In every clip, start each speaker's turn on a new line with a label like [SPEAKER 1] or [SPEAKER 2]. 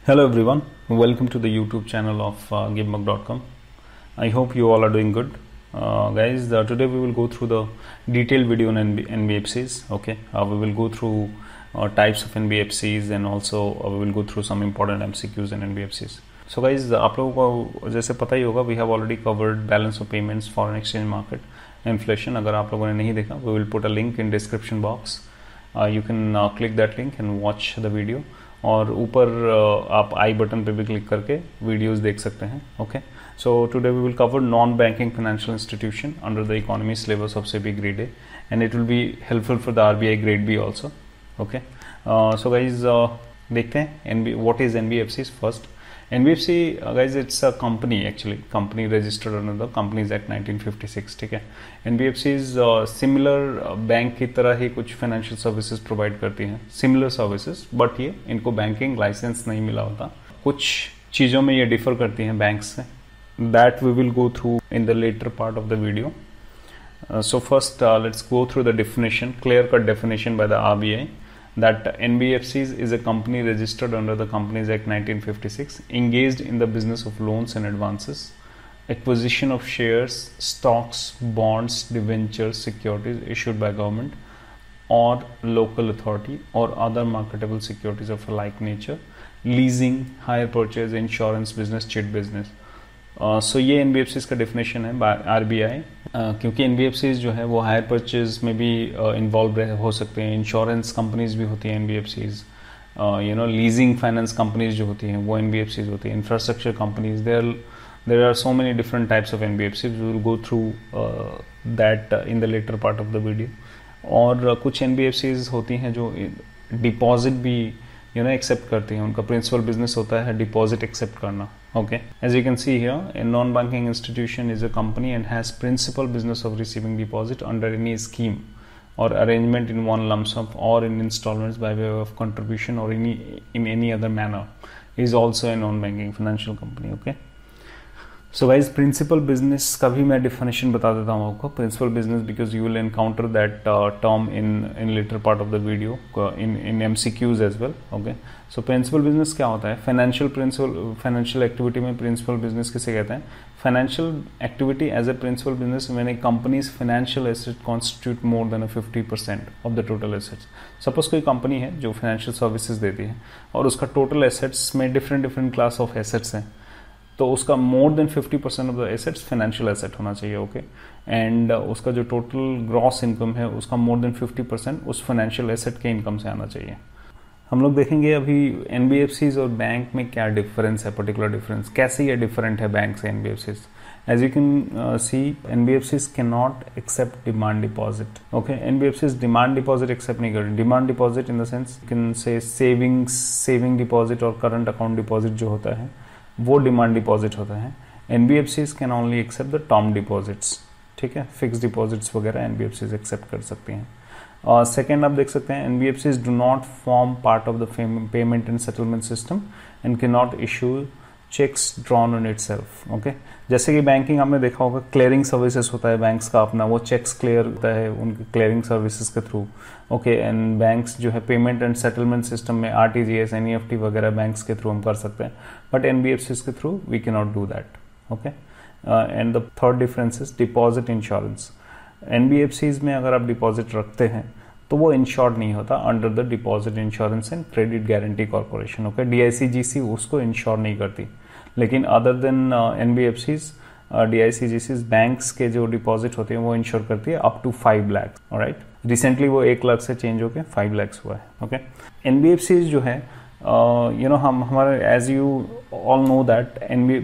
[SPEAKER 1] Hello everyone, welcome to the YouTube channel of GiveMug.com. I hope you all are doing good. Guys, today we will go through the detailed video on NBFCs. Okay, we will go through types of NBFCs and also we will go through some important MCQs in NBFCs. So guys, आप लोगों को जैसे पता ही होगा, we have already covered balance of payments, foreign exchange market, inflation. अगर आप लोगों ने नहीं देखा, we will put a link in description box. You can click that link and watch the video. और ऊपर आप आई बटन पे भी क्लिक करके वीडियोस देख सकते हैं. Okay, so today we will cover non banking financial institution under the economy syllabus of SEBI grade A and it will be helpful for the RBI grade B also. Okay, so guys देखते हैं what is NBFC. First, NBFC guys, it's a company, actually company registered under the Companies Act 1956. ठीक है, NBFCs similar bank की तरह ही कुछ financial services provide करती हैं, similar services, but ये इनको बैंकिंग लाइसेंस नहीं मिला होता. कुछ चीज़ों में ये डिफर करती हैं बैंक से. That we will go through in the latter part of the video. So first let's go through the definition, clear cut definition by the RBI, that NBFCs is a company registered under the Companies Act 1956, engaged in the business of loans and advances, acquisition of shares, stocks, bonds, debentures, securities issued by government or local authority or other marketable securities of a like nature, leasing, hire purchase, insurance business, chit business. सो ये NBFCs का definition है RBI, क्योंकि NBFCs जो है वो hire purchase में भी involve हो सकते हैं. इंश्योरेंस कंपनीज भी होती हैं एनबीएफसीज, लीजिंग फाइनेंस कंपनीज जो होती हैं वो एनबीएफसीज होती हैं. Infrastructure companies, there are so many different types of NBFCs. We will go through that in the latter part of the video. और कुछ एनबीएफसीज होती हैं जो डिपॉजिट भी एक्सेप्ट करती हैं. उनका प्रिंसिपल बिजनेस होता है डिपॉजिट एक्सेप्ट करना. Okay, as you can see here, a non-banking institution is a company and has principal business of receiving deposit under any scheme or arrangement in one lump sum or in installments by way of contribution or in any other manner, is also a non-banking financial company. Okay, so guys, principal business का भी मैं definition बता देता हूँ आपको. Principal business, because you will encounter that term in later part of the video in MCQs as well. Okay, so principal business क्या होता है? Financial activity में principal business किसे कहते हैं? Financial activity as a principal business when a company's financial asset constitute more than 50% of the total assets. Suppose कोई company है जो financial services देती है और उसका total assets में different class of assets हैं, तो उसका more than 50% of the assets financial asset होना चाहिए. ओके, एंड उसका जो टोटल ग्रॉस इनकम है उसका मोर देन 50% उस फाइनेंशियल एसेट के इनकम से आना चाहिए. हम लोग देखेंगे अभी एनबीएफसीज और बैंक में क्या डिफरेंस है, पर्टिकुलर डिफरेंस कैसे ये डिफरेंट है बैंक से NBFCs. As you can see, NBFCs can not accept demand deposit. Okay, NBFCs demand deposit accept नहीं करती. Demand deposit in the sense can say saving deposit और करंट अकाउंट डिपॉजिट जो होता है वो डिमांड डिपॉजिट होता है. NBFCs can only accept the term deposits. ठीक है, फिक्स डिपॉजिट्स वगैरह एनबीएफसीज एक्सेप्ट कर सकती हैं. सेकेंड आप देख सकते हैं, NBFCs do not form part of the payment and settlement system and can not issue cheques drawn on itself. Okay, जैसे कि बैंकिंग आपने देखा होगा, क्लियरिंग सर्विसेज होता है बैंक्स का अपना, वो चेक्स क्लियर होता है उनके क्लियरिंग सर्विसेज के थ्रू. ओके, एंड बैंक्स जो है पेमेंट एंड सेटलमेंट सिस्टम में आरटीजीएस, एनईएफटी वगैरह बैंक्स के थ्रू हम कर सकते हैं, बट एनबीएफसीज के through we can not do that. Okay, and the third difference is deposit insurance. NBFCs में अगर आप डिपॉजिट रखते हैं तो वो इंश्योर्ड नहीं होता under the deposit insurance and credit guarantee corporation. Okay, DICGC उसको इंश्योर नहीं करती, लेकिन other than NBFCs, DICGC banks के जो डिपॉजिट होते हैं वो इंश्योर करती है up to 5 lakh. Alright, recently वो 1 लाख से चेंज होकर 5 लाख हुआ है. ओके, एनबीएफसीज जो है हम हमारे as you all know that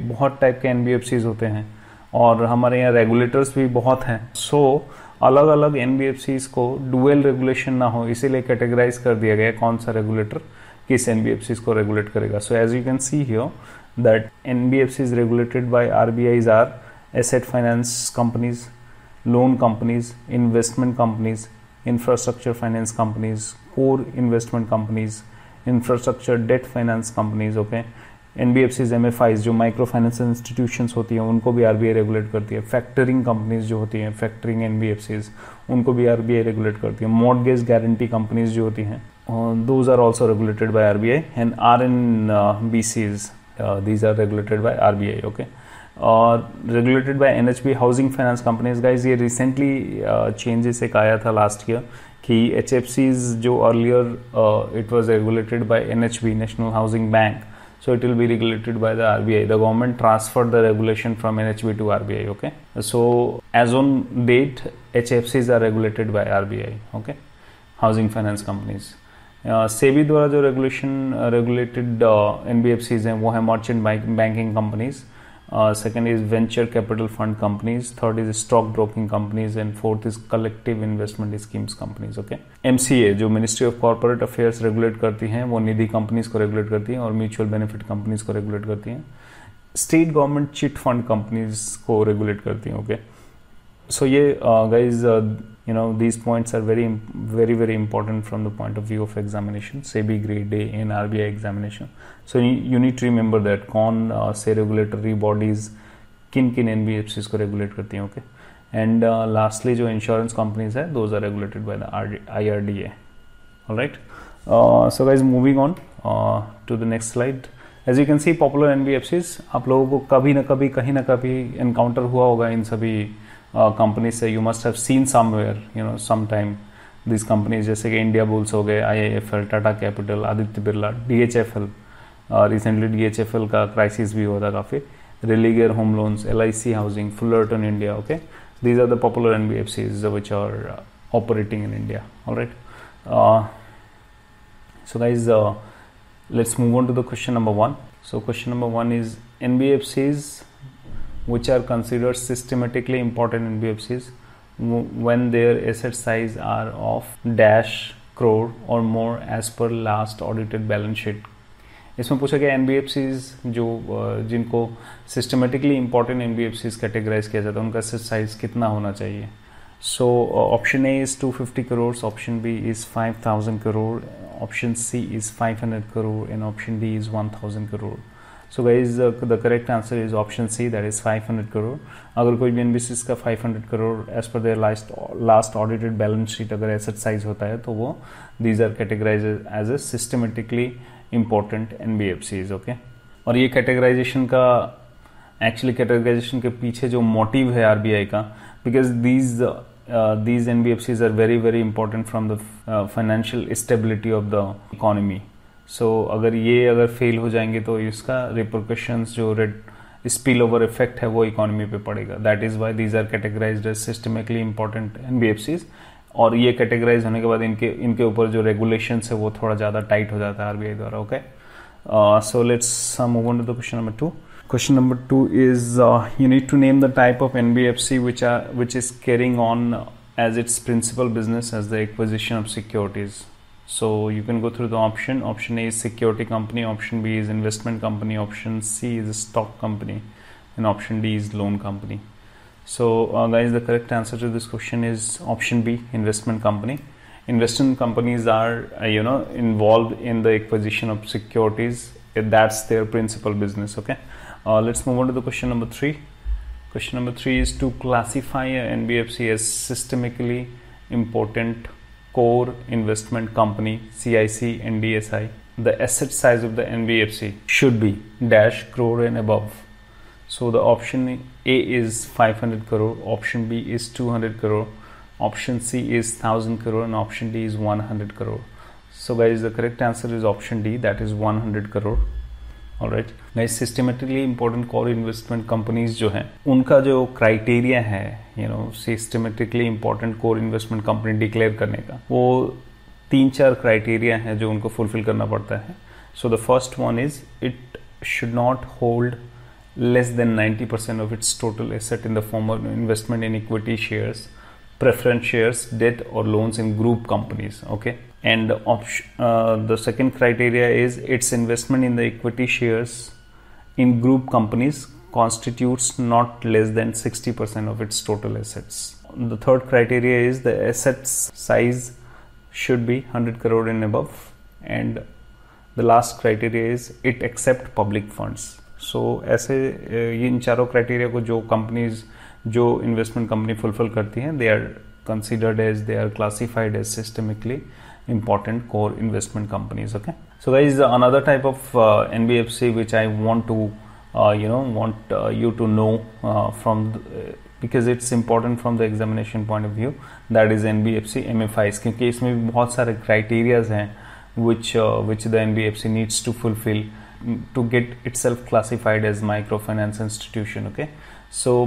[SPEAKER 1] बहुत टाइप के एनबीएफसीज होते हैं और हमारे यहाँ रेगुलेटर्स भी बहुत हैं. सो अलग अलग एनबीएफसीज को डुअल रेगुलेशन ना हो, इसीलिए कैटेगराइज कर दिया गया कौन सा रेगुलेटर किस एनबीएफसीज को रेगुलेट करेगा. So as you can see here that NBFCs regulated by RBIs are asset finance companies, loan companies, investment companies, infrastructure finance companies, core investment companies, infrastructure debt finance companies. Okay, NBFCs, MFIs जो micro financial institutions होती हैं उनको भी RBI regulate करती है. Factoring companies जो होती हैं, फैक्टरिंग NBFCs, उनको भी RBI रेगुलेट करती है. मॉर्गेज गारंटी कंपनीज जो होती हैं those are also regulated by RBI, and RNBCs, these are regulated by RBI. Okay, regulated by NHB, housing finance companies. Guys ये रिसेंटली चेंजेस एक आया था लास्ट ईयर कि HFCs जो earlier it was regulated by NHB, National Housing bank, so it will be regulated by the RBI. The government transferred the regulation from NHB to RBI. Okay, so as on date HFCs are regulated by RBI. Okay, housing finance companies. SEBI द्वारा जो regulated NBFCs हैं वो है merchant banking companies, second is venture capital fund companies, third is stock broking companies, and fourth is collective investment schemes companies. Okay, MCA जो ministry of corporate affairs regulate करती हैं वो निधि companies को regulate करती हैं और म्यूचुअल बेनिफिट कंपनीज को regulate करती हैं. State government chit fund companies को रेगुलेट करती हैं. ओके, सो ये guys you know, these points are very important from the point of view of examination, SEBI grade A in RBI examination. So you need to remember that कौन से regulatory bodies किन NBFCs को regulate करती हैं. Okay, and lastly जो insurance companies है those are regulated by the IRDA. All right, so guys moving on to the next slide. As you can see popular NBFCs, आप लोगों को कभी ना कभी कहीं ना कभी encounter हुआ होगा इन सभी कंपनी से. You must have seen somewhere, you know, some time this companies जैसे कि इंडिया बुल्स हो गए, IIFL, Tata Capital, Aditya Birla, DHFL. Recently DHFL का क्राइसिस भी हुआ था काफ़ी. Religare Home Loans, LIC Housing, Fullerton India. Okay, these are the popular NBFCs which are operating in India. All right, so guys, let's move on to the question number 1. So question number 1 is NBFCs which are considered systematically important NBFCs when their asset size are of dash crore or more as per last audited balance sheet. इसमें पूछा गया NBFCs जो जिनको systematically important NBFCs categorise किया जाता है उनका asset size कितना होना चाहिए. So option A is 250 crores, option B is 5,000 crore, option C is 500 crore, and option D is 1,000 crore. So guys, the correct answer is option C, that is 500 crore. अगर कोई भी NBFCs का 500 crore as per their last audited balance sheet अगर asset size होता है तो वो these are categorized as a systematically important NBFCs. Okay, और ये categorization का actually categorization के पीछे जो motive है RBI का, because these NBFCs are very important from the financial stability of the economy. So अगर फेल हो जाएंगे तो इसका रिपरकशंस जो स्पिल ओवर इफेक्ट है वो इकोनॉमी पे पड़ेगा. That is why these are categorized as systemically important NBFCs. और ये कैटेगराइज होने के बाद इनके ऊपर जो रेगुलेशंस है वो थोड़ा ज़्यादा टाइट हो जाता है RBI द्वारा. Okay, so let's move on to the question number 2. Question number 2 is you need to name the type of NBFC which is carrying on as its principal business as the acquisition of securities. So you can go through the option. Option A is security company, option B is investment company, option C is stock company, and option D is loan company. So guys, the correct answer to this question is option B, investment company. Investment companies are involved in the acquisition of securities. That's their principal business. Okay, let's move on to the question number 3. Question number 3 is to classify a NBFC as systemically important core investment company, CIC and DSI. The asset size of the NBFC should be dash crore and above. So the option A is 500 crore, option B is 200 crore, option C is 1000 crore, and option D is 100 crore. So guys, the correct answer is option D, that is 100 crore. Alright guys, systematically important core investment companies जो हैं उनका जो criteria है systematically important core investment company declare करने का, वो 3-4 criteria है जो उनको फुलफिल करना पड़ता है. So the first one is it should not hold less than 90% of its total asset in the form of investment in equity shares, preference shares, debt or loans in group companies. Okay, and the second criteria is its investment in the equity shares in group companies constitutes not less than 60% of its total assets. The third criteria is the assets size should be 100 crore and above, and the last criteria is it accept public funds. सो ऐसे इन चारों criteria को जो companies जो investment company fulfil करती हैं, they are considered as, they are classified as systemically important core investment companies. Okay, so guys, another type of NBFC which I want to you to know because it's important from the examination point of view, that is NBFC MFIs, क्योंकि इसमें भी बहुत सारे criterias हैं which the NBFC needs to fulfill to get itself classified as microfinance institution. Okay, so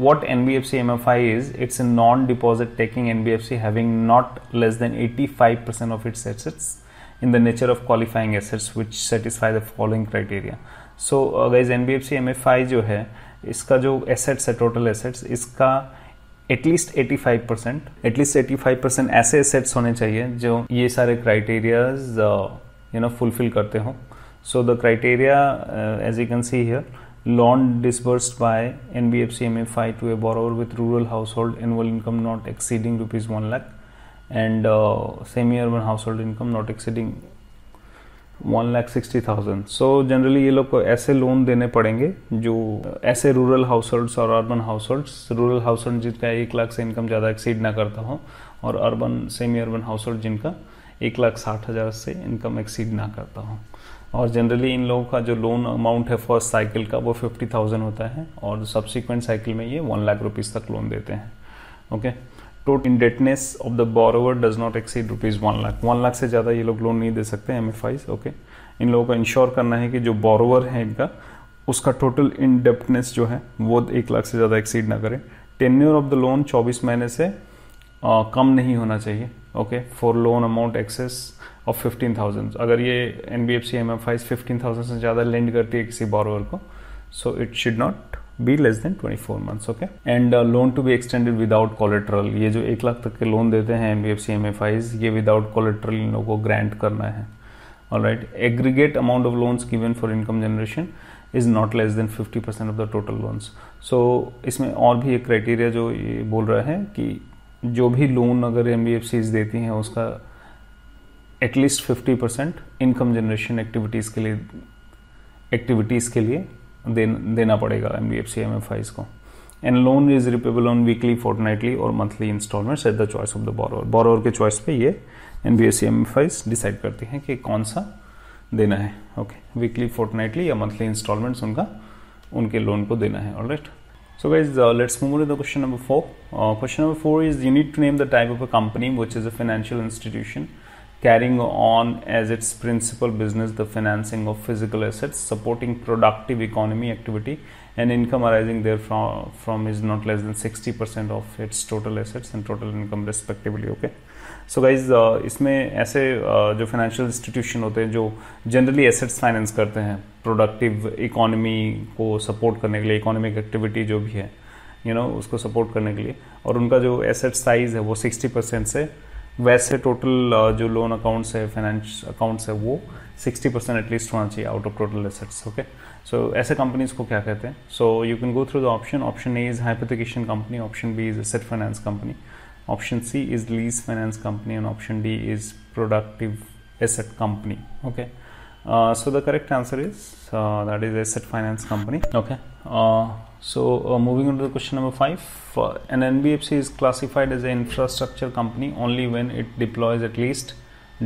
[SPEAKER 1] what NBFC MFI is, it's a non-deposit taking NBFC having not less than 85% of its assets in the nature of qualifying assets which satisfy the following criteria. So guys, NBFC MFI जो है, इसका जो assets है, total assets, इसका at least 85% ऐसे assets होने चाहिए जो ये सारे criteria fulfill करते हो. So the criteria, as you can see here, loan disbursed by NBFC MFI to a borrower with rural household annual income not exceeding rupees 1 lakh and semi-urban household income not exceeding 1,60,000. So generally ये लोग को ऐसे loan देने पड़ेंगे जो ऐसे rural households और urban households, rural household जिनका 1 लाख से इनकम ज़्यादा एक्सीड ना करता हो और अर्बन सेमी अर्बन हाउसहोल्ड जिनका 1,60,000 से इनकम एक्सीड ना करता हो. और जनरली इन लोगों का जो लोन अमाउंट है फर्स्ट साइकिल का वो 50,000 होता है और सब्सिक्वेंट साइकिल में ये 1 लाख रुपीज़ तक लोन देते हैं. Okay, total indebtedness of the borrower does not exceed rupees 1 lakh. 1 lakh से ज़्यादा ये लोग लोन नहीं दे सकते MFIs. ओके, इन लोगों को इंश्योर करना है कि जो बोरोवर है इनका, उसका टोटल इंडेटनेस जो है वो 1 लाख से ज़्यादा एक्सीड ना करे. टेन्योर ऑफ द लोन 24 महीने से कम नहीं होना चाहिए. Okay, for loan amount access of 15,000. अगर ये NBFC MFIs 15,000 से ज़्यादा लेंड करती है किसी बोरोवर को, so it should not be less than 24 months. Okay, and loan to be extended without collateral. ये जो 1 लाख तक के लोन देते हैं NBFC MFIs, ये विदाउट कोलेट्रल इन लोगों को ग्रांट करना है. Alright, aggregate amount of loans given for income generation is not less than 50% of the total loans. So इसमें और भी एक क्राइटेरिया जो ये बोल रहा है कि जो भी लोन अगर NBFCs देती हैं उसका एटलीस्ट 50% इनकम जनरेशन एक्टिविटीज़ के लिए देना पड़ेगा NBFC MFIs को. And loan is repayable on weekly, fortnightly और monthly installments at the choice of the borrower. Borrower के चॉइस पे ये NBFC MFIs डिसाइड करती हैं कि कौन सा देना है. ओके, वीकली, फोर्टनाइटली या मंथली इंस्टॉलमेंट्स उनके लोन को देना है. Alright, so guys, let's move on to the question number 4. Question number 4 is, you need to name the type of a company which is a financial institution carrying on as its principal business the financing of physical assets, supporting productive economy activity and income arising therefrom is not less than 60% of its total assets and total income respectively. Okay, so guys, इसमें ऐसे जो financial institution होते हैं जो generally assets finance करते हैं productive economy को support करने के लिए, इकोनॉमिक एक्टिविटी जो भी है उसको सपोर्ट करने के लिए, और उनका जो एसेट साइज है वो 60% से, वैसे टोटल जो लोन अकाउंट्स है, फाइनेंस अकाउंट्स है, वो 60% एटलीस्ट होना चाहिए out of total assets. Okay, so ऐसे कंपनीज को क्या कहते हैं? So you can go through the option. Option A is hypothecation company, option B is asset finance company, option C is lease finance company, and option D is productive asset company. Okay, so the correct answer is that is asset finance company. Okay, so moving on to the question number 5. An NBFC is classified as an infrastructure company only when it deploys at least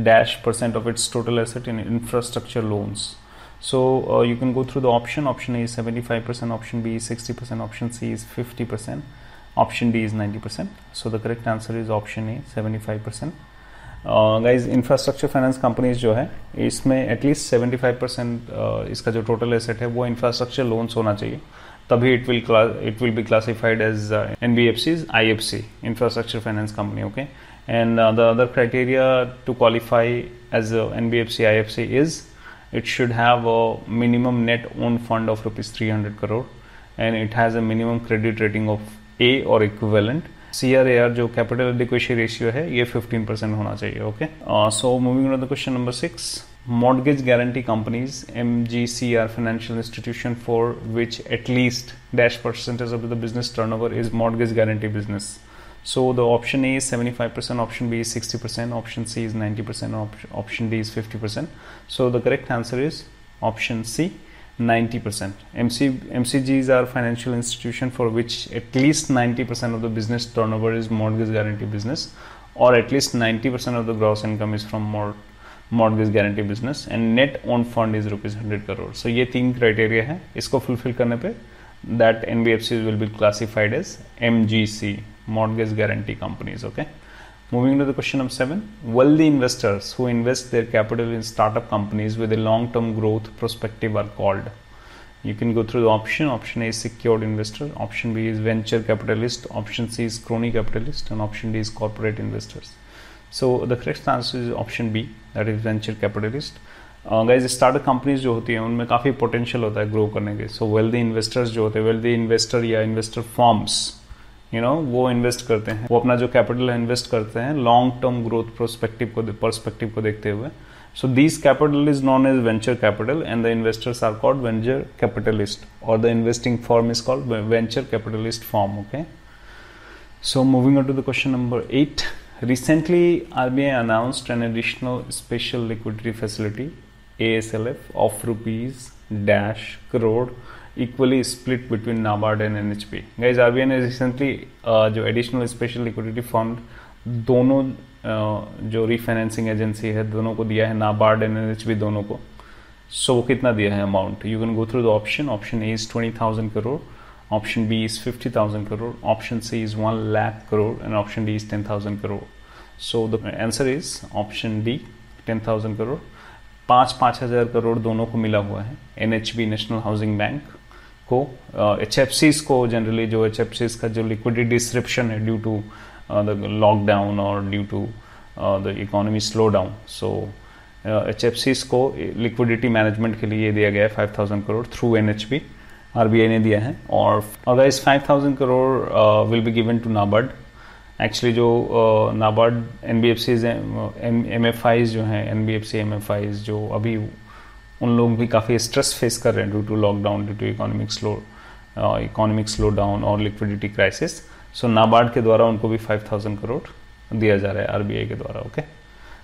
[SPEAKER 1] -% of its total asset in infrastructure loans. So you can go through the option. Option A is 75%, option B is 60%, option C is 50%. Option D is 90%. So the correct answer is option A, 75%. Guys, infrastructure finance companies जो है इसमें at least 75% इसका जो total asset है वो infrastructure loans होना चाहिए, तभी it will be classified as NBFCs IFC, infrastructure finance company. Okay, and the other criteria to qualify as NBFC IFC is it should have a minimum net own fund of ₹300 crore and it has a minimum credit rating of A or equivalent. CRAR जो capital adequacy ratio है ये 15% होना चाहिए. Okay, so moving on the question number 6. Mortgage guarantee companies, MGC, are financial institution for which at least %% of the business turnover is mortgage guarantee business. So the option A is 75%, option B is 60%, option C is 90%, option D is 50%. So the correct answer is option C, 90%. MCGs are financial institution for which at least 90% of the business turnover is mortgage guarantee business, or at least 90% of the gross income is from mortgage guarantee business and net owned fund is ₹100 crore. So ये 3 criteria है, इसको fulfil करने पे that NBFCs will be classified as MGC, mortgage guarantee companies. Okay. Moving to the question number 7, wealthy investors who invest their capital in startup companies with a long-term growth perspective are called. You can go through the option. Option A is secured investor. Option B is venture capitalist. Option C is crony capitalist, and option D is corporate investors. So the correct answer is option B, that is venture capitalist. Guys startup companies जो होती हैं उनमें काफ़ी potential होता है grow करने के. सो wealthy investors जो होते हैं, वेल्दी इन्वेस्टर या इन्वेस्टर फॉर्म्स, वो इन्वेस्ट करते हैं, वो अपना जो कैपिटल है इन्वेस्ट करते हैं लॉन्ग टर्म ग्रोथ पर्सपेक्टिव को देखते हुए. So this capital is known as venture capital and the investors are called venture capitalist, और the investing firm is called venture capitalist firm. Okay. So moving on to the question number 8. Recently, RBI announced an additional special liquidity facility ASLF of ₹dash crore equally split between NABARD and NHB. Guys, RBI ने recently जो additional special liquidity fund दोनों जो refinancing agency है दोनों को दिया है, NABARD and NHB दोनों को. So वो कितना दिया है amount? You can go through the option. Option A is 20,000 crore. Option B is 50,000 crore. Option C is 1 lakh crore, and option D is 10,000 crore. So the answer is option D, 10,000 crore. 5,000 crore दोनों को मिला हुआ है. NHB National Housing Bank को, HFCs को generally, जो HFCs का जो लिक्विडिटी डिस्ट्रिप्शन है ड्यू टू द लॉकडाउन और due to the economy slow down, so HFCs को लिक्विडिटी मैनेजमेंट के लिए दिया गया है 5,000 करोड़ थ्रू NHB, RBI ने दिया है. और guys 5,000 crore will be given to NABARD. Actually जो नाबार्ड NBFCs MFIs जो हैं, NBFC MFIs जो अभी उन लोग भी काफ़ी स्ट्रेस फेस कर रहे हैं due to lockdown, due to economic slow down और लिक्विडिटी क्राइसिस. सो नाबार्ड के द्वारा उनको भी 5,000 करोड़ दिया जा रहा है RBI के द्वारा. Okay.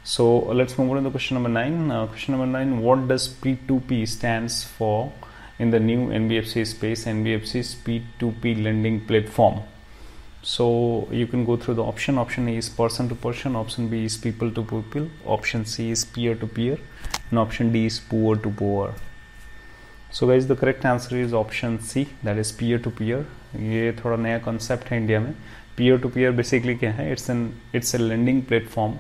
[SPEAKER 1] So let's move on to question number 9. Question number 9, what does P2P stands for in the new NBFC space, NBFC's P2P lending platform. So you can go through the option. Option A is person to person, option B is people to people, option C is peer to peer, and option D is poor to poor. So guys, the correct answer is option C, that is peer to peer. ये थोड़ा नया concept है India में. Peer to peer basically क्या है? It's a lending platform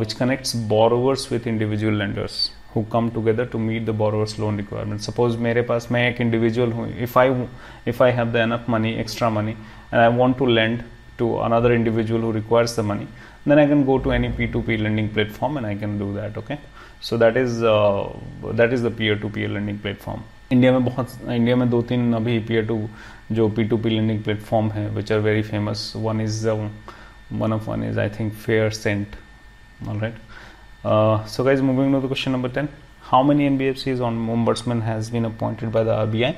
[SPEAKER 1] which connects borrowers with individual lenders who come together to meet the borrower's loan requirement. Suppose मेरे पास, मैं एक individual हूँ, if I have the enough money, extra money, and I want to lend to another individual who requires the money, then I can go to any P2P lending platform and I can do that. Okay, so that is the peer-to-peer lending platform. India में 2-3 अभी जो P2P lending platform है which are very famous. One is I think FairSent. All right. So guys, moving to the question number 10. How many NBFCs on ombudsman has been appointed by the RBI?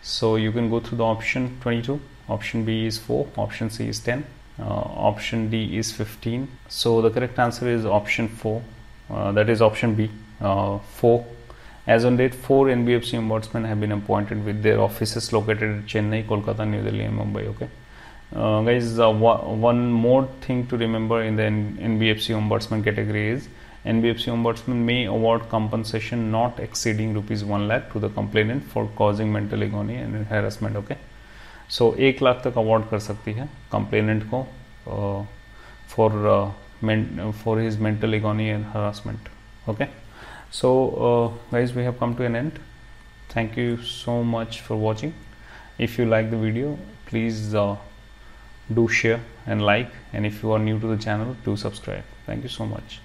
[SPEAKER 1] So you can go through the option 22. Option B is 4. Option C is 10. Option D is 15. So the correct answer is option 4. That is option B, 4. As on date, 4 NBFC ombudsmen have been appointed with their offices located in Chennai, Kolkata, New Delhi and Mumbai. Okay. Guys, one more thing to remember in the NBFC ombudsman category is NBFC ombudsman may award compensation not exceeding ₹1 lakh to the complainant for causing mental agony and harassment. Okay, so 1 lakh तक award कर सकती है complainant को for his mental agony and harassment. Okay, so guys, we have come to an end. Thank you so much for watching. If you like the video, please do share and like, and if you are new to the channel, do subscribe. Thank you so much.